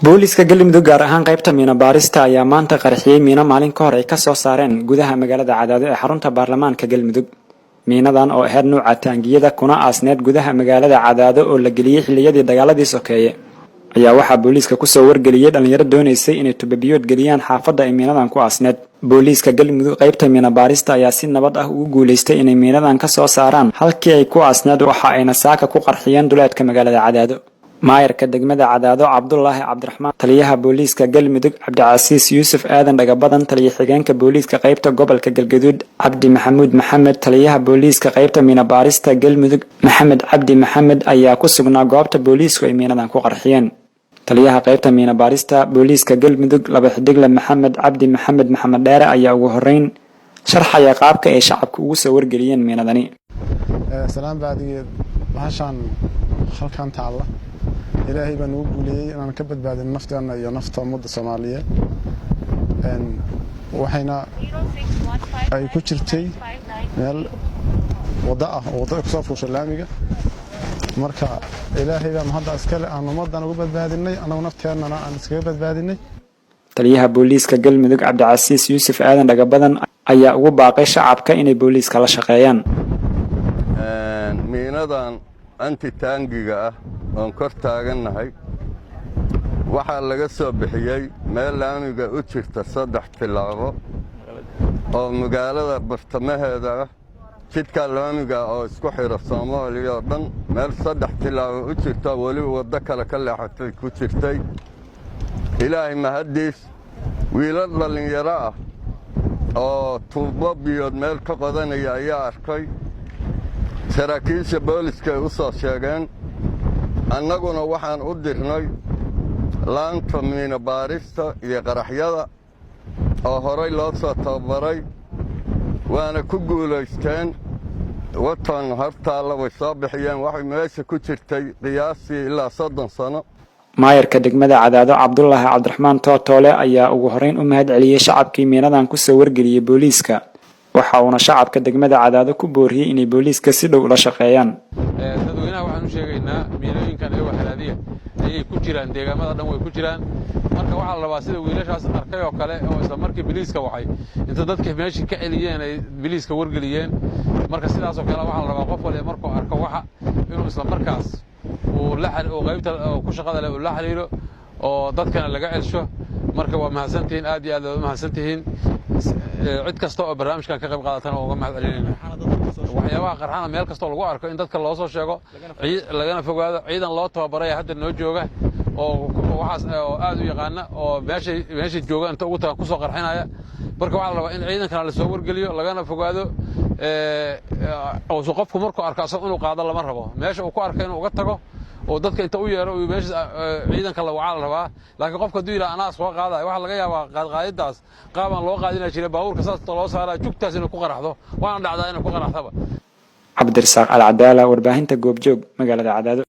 booliska galmudug gaar ahaan qaybta miina baarista ayaa maanta qarxiyay miina maalin ka hor ay ka soo saareen gudaha magaalada Cadaado ee xarunta baarlamaanka galmudug. miinadan oo ahayd nooca taangiyada kuna aasneed gudaha magaalada Cadaado oo la geliyay xilliyadii dagaaladii sokeeye ayaa waxaa booliska ku soo wargeliyay dhalinyaro doonaysay inay tubabiyood geliyaan xaafadda ay miinadan ku aasneed. booliska galmudug qaybta miina baarista ayaa si nabad ah ugu guuleystay inay miinadan ka soo saaraan halkii ay ku aasneed waxa ayna saaka ku qarxiyeen duleedka magaalada Cadaado. maayarka degmada Cadaado Cabdullaahi Cabdiraxmaan, taliyaha booliska galmudug Cabdicasiis Yuusuf Aadan Dhagabadan, taliye xigeenka booliska qaybta gobolka Galgaduud Cabdi Maxamuud Maxamed, taliyaha booliska qaybta miina baarista galmudug Maxamed Cabdi Maxamed ayaa ku sugnaa goobta boolisku ay miinadan ku qarxiyeen. taliyaha qaybta miina baarista booliska galmudug laba xidigle Maxamed Cabdi Maxamed Maxamed Dheere ayaa ugu horeyn sharxaya qaabka ay shacabku ugu soo wargeliyeen miinadani. salaam baadiyeed bahashan halkan taala ilaahay baan ugu guuleeyay inaan ka badbaadin nafteena iyo nafta ummadda Soomaaliyeed waxayna ay ku jirtay meel wada ah oo ku soo fuushay laamiga marka ilaahay baan hadda iskale aan ummadan ugu badbaadinay anagu nafteena aan iskaga badbaadinay. taliyaha booliska galmudug Cabdicasiis Yuusuf Aadan Dhagabadan ayaa ugu baaqay shacabka inay booliska la shaqeeyaan. miinadan anti taangiga ah oo kor taaganahay waxaa laga soo bixiyay meel laamiga u jirta 3 tilaabo oo magaalada bartamaheeda ah jidka laamiga oo isku xira Soomaaliya oo dhan meel 3 tilaabo u jirta wali wada kale ka leexatay ku jirtay. ilaahay mahadiis wiilal dhalinyaro ah oo tuubo biyood meel ka qodanaya ayaa arkay saraakiisha booliska u soo sheegeen annaguna waxaan u dirnay laanta miina baarista iyo qaraxyada oo horay loo soo tababaray waana ku guulaysteen watan hartaalla way soo bixiyeen waxay meesha ku jirtay qiyaastii ilaa 30 sano. maayarka degmada Cadaado Cabdullaahi Cabdiraxmaan Tootole ayaa ugu horeyn u mahad celiyay shacabkii miinadan ku soo wargeliyay booliska waxa uuna shacabka degmada Cadaado ku booriyay inay booliska si dhow ula shaqeeyaan. dadweynaha waxaan u sheegaynaa miinooyinkan ay waxalaadiya ay ku jiraan deegaamada dhan way ku jiraan marka waxa la rabaa sida wiilashaas arkay oo kale oo isla markii booliska waxay inta dadka meeshii ka celiyeen ay booliska wargeliyeen marka sidaas oo kale waxa la rabaa qof waliba markuu arko waxa inuu isla markaas uu la xal oo qaybta ku shaqada leh uu la xiriiro oo dadkana laga celsho marka waa mahadsantiin aad iyo aad waa mahadsantiin cid kasta oo barnaamijkan ka qayb qaadatana uga mahad celinayna waxyaabaha qarxana meel kasta lagu arko in dadka loo soo sheego lagana fogaado ciidan loo tababaray hadda noo jooga oo waxaas oo aad u yaqaan oo meesha jooga inta ugu tagan ku soo qarxinaya marka waxa la rabaa in ciidankana la soo wargeliyo lagana fogaado oo qofku markuu arko asoo inuu qaado lama rabo meesha uu ku arkay inuu uga tago oo dadka inta u yeero oo meesha ciidanka la waca la rabaa laakiin qofka duu ila anaas soo qaaday waxa laga yaabaa qaadidaas qaaban loo qaadina jiray baabuurka saas loo saaraa jugtaas inuu ku qaraxdo waana dhacdaa inuu ku qaraxdaba. Cabdirasaaq Al Cadaala warbaahinta goobjoog magaalada Cadaado.